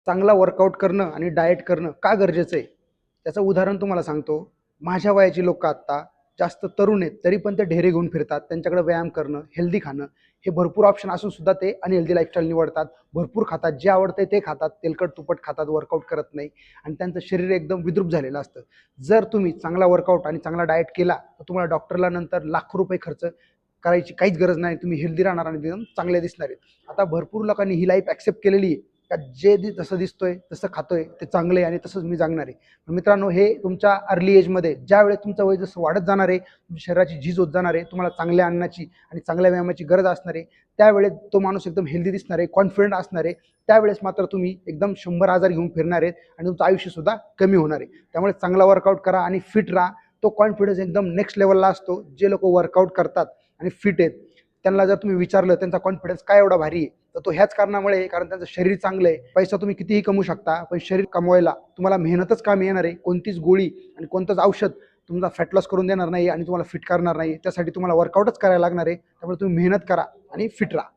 चांगला वर्कआउट करणं आणि डाएट करणं का गरजेचं आहे त्याचं उदाहरण तुम्हाला सांगतो. माझ्या वयाची लोक आत्ता जास्त तरुण आहेत तरी पण ते ढेरे घेऊन फिरतात. त्यांच्याकडे व्यायाम करणं, हेल्दी खाणं हे भरपूर ऑप्शन असून सुद्धा ते अनहेल्दी लाईफस्टाईल निवडतात. भरपूर खातात, जे आवडते ते खातात, तेलकट तुपट खातात, वर्कआउट करत नाही आणि त्यांचं शरीर एकदम विद्रूप झालेलं असतं. जर तुम्ही चांगला वर्कआउट आणि चांगला डाएट केला तर तुम्हाला डॉक्टरला नंतर लाखो रुपये खर्च करायची काहीच गरज नाही. तुम्ही हेल्दी राहणार आणि एकदम चांगले दिसणार आहेत. आता भरपूर लोकांनी ही लाईफ ॲक्सेप्ट केलेली आहे का जसं दिसतोय तसं खातोय ते चांगलं आहे आणि तसंच मी जगणार आहे. पण मित्रांनो, हे तुमच्या अर्ली एजमध्ये ज्यावेळेस तुमचं वय जसं वाढत जाणार आहे, तुमच्या शरीराची झीज होत जाणार आहे, तुम्हाला चांगल्या अन्नाची आणि चांगल्या व्यायामाची गरज असणार आहे, त्यावेळेस तो माणूस एकदम हेल्दी दिसणार आहे, कॉन्फिडंट असणार आहे. त्यावेळेस मात्र तुम्ही एकदम 100,000 घेऊन फिरणार आहेत आणि तुमचं आयुष्यसुद्धा कमी होणार आहे. त्यामुळे चांगला वर्कआउट करा आणि फिट राहा. तो कॉन्फिडन्स एकदम नेक्स्ट लेवलला असतो. जे लोक वर्कआउट करतात आणि फिट आहेत त्यांना जर तुम्ही विचारलं त्यांचा कॉन्फिडन्स काय एवढा भारी आहे, तर तो ह्याच कारणामुळे आहे, कारण त्यांचं शरीर चांगलं आहे. पैसा तुम्ही कितीही कमवू शकता, पण शरीर कमवायला तुम्हाला मेहनतच कामी येणार आहे. कोणतीच गोळी आणि कोणतंच औषध तुमचा फॅट लॉस करून देणार नाही आणि तुम्हाला फिट करणार नाही. त्यासाठी तुम्हाला वर्कआउटच करायला लागणार आहे. त्यामुळे तुम्ही मेहनत करा आणि फिट राहा.